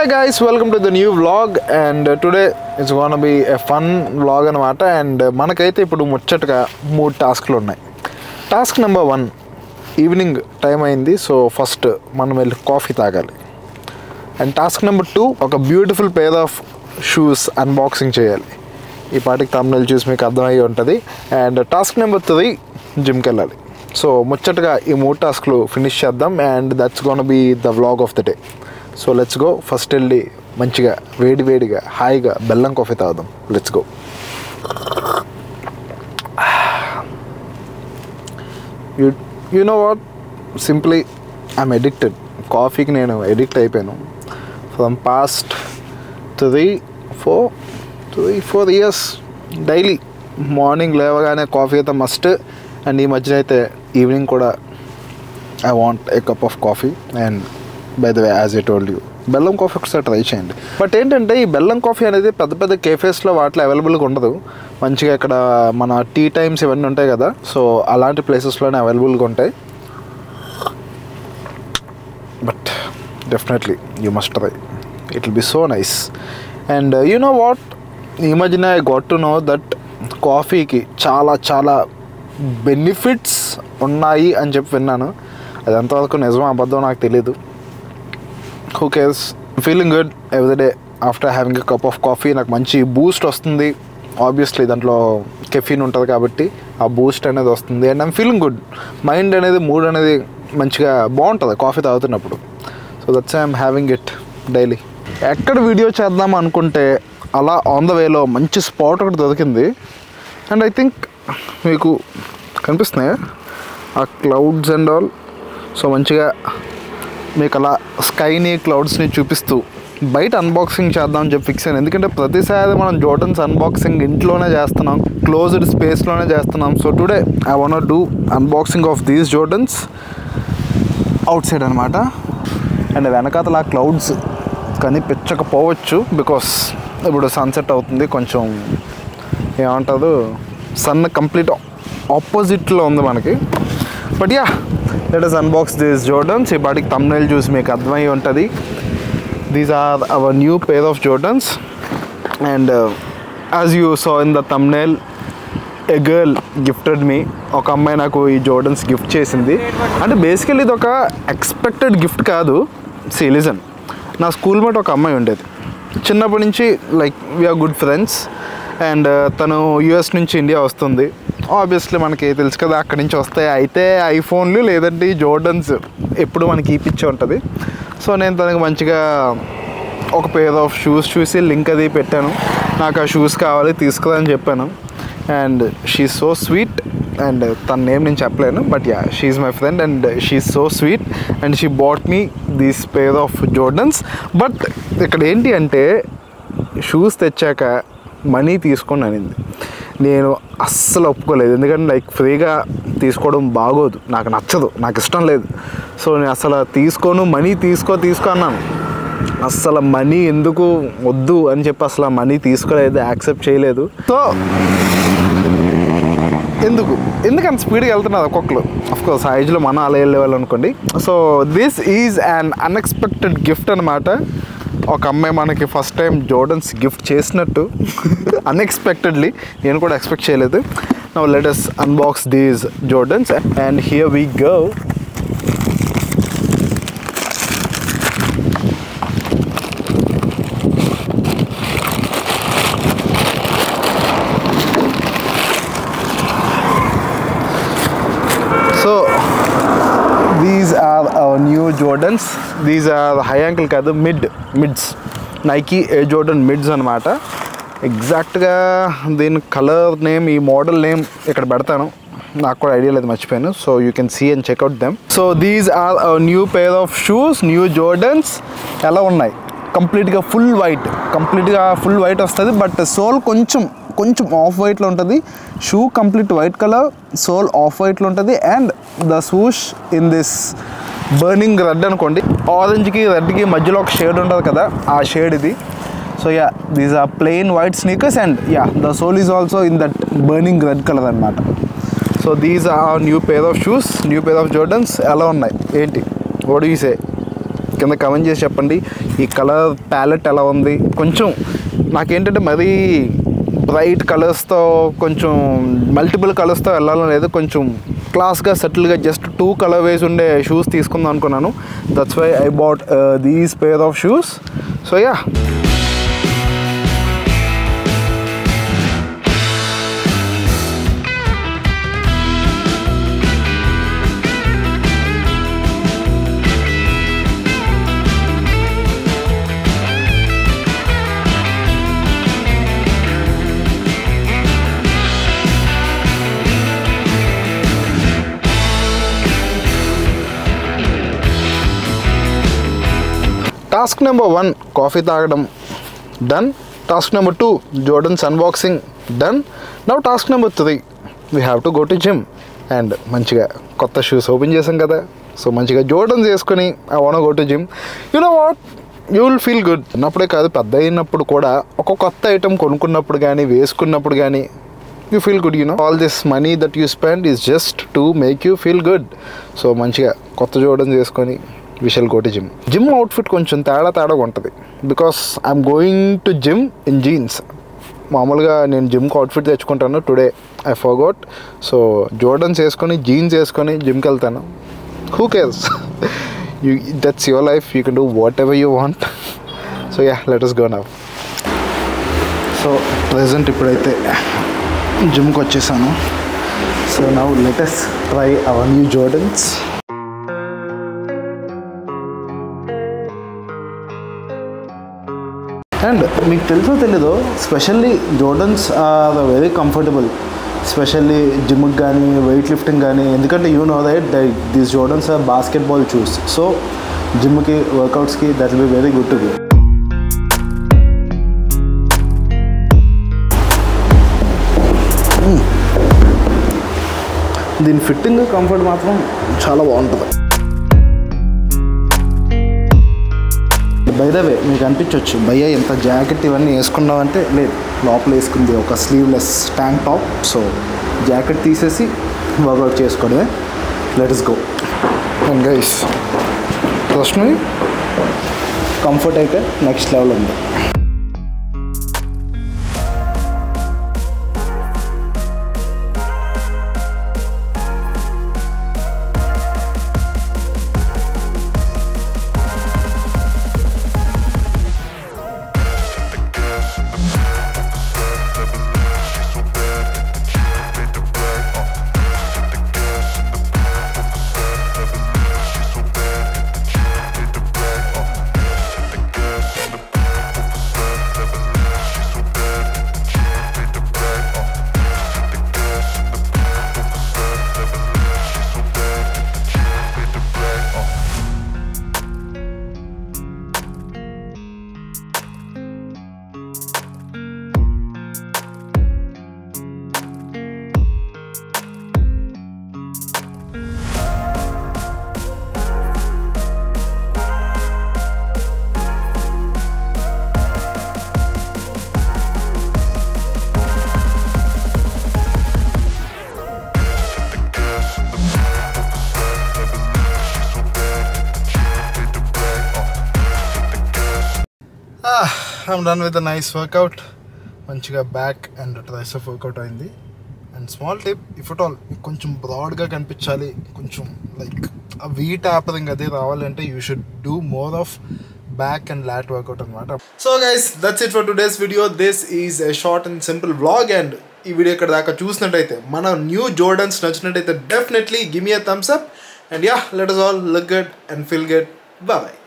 Hey guys, welcome to the new vlog and today it's gonna be a fun vlog anamata and manakaithe ippudu muchataga 3 tasks unnai. Task number 1 evening time ayindi, so first manam velli coffee tagali. And task number 2 oka beautiful pair of shoes unboxing cheyali. Ee paatiki thumbnail choose meeku ardham ayyi untadi. And task number 3 gym ki ellali. So muchataga ee 3 tasks finish cheddam and that's gonna be the vlog of the day. So let's go. First వెళ్ళి మంచిగా వేడిగా హాయిగా బెల్లం coffee తాగుదాం. Let's go. You know what, simply I'm addicted. కాఫీకి నేను addict అయిపోయాను from past 3-4 years. Daily morning లేవగానే కాఫీ అయితే మస్ట్. అండ్ ఈ మధ్యన అయితే ఈవినింగ్ కూడా I want a cup of coffee. And by the way, as I told you, బెల్లం కాఫీ ఒకసారి ట్రై చేయండి. బట్ ఏంటంటే ఈ బెల్లం కాఫీ అనేది పెద్ద పెద్ద కేఫేస్లో వాటిలో అవైలబుల్గా ఉండదు. మంచిగా ఇక్కడ మన టీ టైమ్స్ ఇవన్నీ ఉంటాయి కదా, సో అలాంటి ప్లేసెస్లోనే అవైలబుల్గా ఉంటాయి. But definitely you must try, it will be so nice. And you know what, ఈ మధ్యన I got to know that కాఫీకి చాలా చాలా బెనిఫిట్స్ ఉన్నాయి అని చెప్పి విన్నాను. అది ఎంతవరకు నిజమో అబద్ధం నాకు తెలీదు. Who cares? Feeling good every day after having a cup of coffee. నాకు మంచి బూస్ట్ వస్తుంది. ఆబ్వియస్లీ దాంట్లో కెఫీన్ ఉంటుంది కాబట్టి ఆ బూస్ట్ అనేది వస్తుంది. And I'm feeling good. Mind అనేది, మూడ్ అనేది మంచిగా బాగుంటుంది కాఫీ తాగుతున్నప్పుడు. So that's I'm having it daily. ఎక్కడ వీడియో చేద్దాం అనుకుంటే అలా ఆన్ ద వేలో మంచి స్పాట్ ఒకటి దొరికింది. అండ్ ఐ థింక్ మీకు కనిపిస్తున్నాయా ఆ క్లౌడ్స్ అండ్ ఆల్. సో మంచిగా మీకు అలా స్కైని, క్లౌడ్స్ని చూపిస్తూ బయట అన్బాక్సింగ్ చేద్దామని చెప్పి ఫిక్స్ అయ్యాను. ఎందుకంటే ప్రతిసారి మనం జోర్డన్స్ అన్బాక్సింగ్ ఇంట్లోనే చేస్తున్నాం, క్లోజ్డ్ స్పేస్లోనే చేస్తున్నాం. So today I want do unboxing of these Jordans outside అనమాట. అండ్ వెనకాతల ఆ క్లౌడ్స్ కనిపించకపోవచ్చు బికాస్ ఇప్పుడు సన్సెట్ అవుతుంది. కొంచెం ఏమంటారు, సన్ కంప్లీట్ ఆపోజిట్లో ఉంది మనకి. But yeah, let us unbox these Jordans. ఈ పాటికి thumbnail చూసి మీకు అర్థమై ఉంటుంది. These are our new pair of Jordans and as you saw in the thumbnail, a girl gifted me. ఒక అమ్మాయి నాకు ఈ Jordans గిఫ్ట్ చేసింది. అంటే బేసికల్లీ ఇది ఒక ఎక్స్పెక్టెడ్ గిఫ్ట్ కాదు. See, listen, నా స్కూల్ మేట్ ఒక అమ్మాయి ఉండేది చిన్నప్పటి నుంచి. Like we are good friends. And తను యూఎస్ నుంచి ఇండియా వస్తుంది. ఆబ్వియస్లీ మనకి తెలుసు కదా, అక్కడి నుంచి వస్తాయి అయితే ఐఫోన్లు, లేదంటే ఈ జోర్డన్స్ ఎప్పుడు మనకి ఈపిచ్చే ఉంటుంది. సో నేను తనకు మంచిగా ఒక పేర్ ఆఫ్ షూస్ చూసి లింక్ అది పెట్టాను. నాకు ఆ షూస్ కావాలి, తీసుకురా అని చెప్పాను. And she so sweet. And తన నేమ్ నేను చెప్పలేను, but yeah, she's my friend and she so sweet and she bought me these pair of Jordans. But ఇక్కడ ఏంటి అంటే, షూస్ తెచ్చాక మనీ తీసుకొని అనింది. నేను అస్సలు ఒప్పుకోలేదు. ఎందుకంటే లైక్ ఫ్రీగా తీసుకోవడం బాగోదు, నాకు నచ్చదు, నాకు ఇష్టం లేదు. సో నేను అసలు తీసుకోను, మనీ తీసుకో అన్నాను. అస్సలు మనీ ఎందుకు వద్దు అని చెప్పి అసలు మనీ తీసుకోలేదు, యాక్సెప్ట్ చేయలేదు. సో ఎందుకు అంత స్పీడ్గా వెళ్తున్నారు ఒక్కొక్కరు. అఫ్కోర్స్ ఆ ఏజ్లో మనం అలా వెళ్ళేవాళ్ళు అనుకోండి. So this is an unexpected gift అనమాట. ఒక అమ్మాయి మనకి ఫస్ట్ టైం జోర్డన్స్ గిఫ్ట్ చేసినట్టు అన్ఎక్స్పెక్టెడ్లీ. నేను కూడా ఎక్స్పెక్ట్ చేయలేదు. Now let us unbox these Jordans and here we go. So these are our new Jordans. These are high ankle కాదు, mids. Nike air Jordan mids అనమాట. ఎగ్జాక్ట్గా దీని కలర్ నేమ్, ఈ model name ఇక్కడ పెడతాను, నాకు కూడా ఐడియా లేదు, మర్చిపోయాను. So you can see and check out them. So these are our new pair of shoes, new Jordans. ఎలా ఉన్నాయి? కంప్లీట్గా ఫుల్ వైట్ వస్తుంది. బట్ సోల్ కొంచెం ఆఫ్ వైట్లో ఉంటుంది. Shoe complete white colour, sole off వైట్లో ఉంటుంది. And the swoosh in this burning red అనుకోండి. ఆరెంజ్కి రెడ్కి మధ్యలో ఒక షేడ్ ఉంటుంది కదా, ఆ షేడ్ ఇది. So yeah, these are plain white sneakers and yeah, the sole is also in that burning red colour అనమాట. So these are new pair of shoes, new pair of Jordans. ఎలా ఉన్నాయి ఏంటి? What do you say? కింద comment చేసి చెప్పండి ఈ colour palette ఎలా ఉంది. కొంచెం నాకేంటంటే మరీ బ్రైట్ కలర్స్తో కొంచెం మల్టిపుల్ కలర్స్తో వెళ్ళాలని లేదు, కొంచెం క్లాస్గా సెటిల్గా జస్ట్ 2 కలర్ వేస్ ఉండే షూస్ తీసుకుందాం అనుకున్నాను. That's why I bought these pair of shoes. So yeah, task number 1 coffee తాగడం done. Task number 2 Jordans unboxing done. Now task number 3 we have to go to gym. And మంచిగా కొత్త shoes open చేసాం కదా, so మంచిగా Jordans వేసుకొని I want go to gym. You know what, you will feel good. అన్నప్పుడే కాదు, పెద్ద అయినప్పుడు కూడా ఒక కొత్త ఐటెం కొనుక్కున్నప్పుడు కానీ వేసుకున్నప్పుడు కానీ you feel good. All this money that you spend is just to make you feel good. So మంచిగా కొత్త జోర్డన్స్ వేసుకొని we shall go to gym. Gym outfit కొంచెం తేడాగా ఉంటుంది because I'm going to gym in jeans. మామూలుగా నేను జిమ్కి outfit తెచ్చుకుంటాను, టుడే ఐ ఫర్గాట్. సో జోర్డన్స్ వేసుకొని జీన్స్ వేసుకొని జిమ్కి వెళ్తాను. Who cares, that's your life, you can do what ever you want. So yeah, let us go now. So present ఇప్పుడైతే జిమ్కి వచ్చేసాను. So now let us try our new Jordans. And మీకు తెలుసో తెలీదో, specially Jordans are very comfortable, specially జిమ్కి కానీ weight lifting కానీ. ఎందుకంటే you know that these Jordans are basketball shoes. So జిమ్కి వర్కౌట్స్కి that will be very good to go. దీని ఫిట్టింగ్ కంఫర్ట్ మాత్రం చాలా బాగుంటుంది. బై ద వే మీకు అనిపించవచ్చు, భయ్యా ఎంత జాకెట్ ఇవన్నీ వేసుకున్నామంటే, లేదు, లోపల వేసుకుంది ఒక sleeveless tank top. So jacket తీసేసి వర్కౌట్ చేసుకోవడమే. Let us go. And guys, trust me, comfort అయితే నెక్స్ట్ లెవెల్ ఉంది. I'm done with a nice workout. మంచిగా బ్యాక్ అండ్ ట్రైసెప్ వర్కౌట్ అయింది. And small tip, if at all కొంచెం బ్రాడ్గా కనిపించాలి, కొంచెం లైక్ ఆ వీ ట్యాపరింగ్ అదే రావాలంటే you should do more of back and lot workout అనమాట. So guys, that's it for today's video. This is a short and simple vlog. And ఈ video ఇక్కడ దాకా చూసినట్టయితే, మన న్యూ జోర్డన్స్ నచ్చినట్టయితే definitely give me a thumbs up. And yeah, let us all look good and feel good. Bye bye.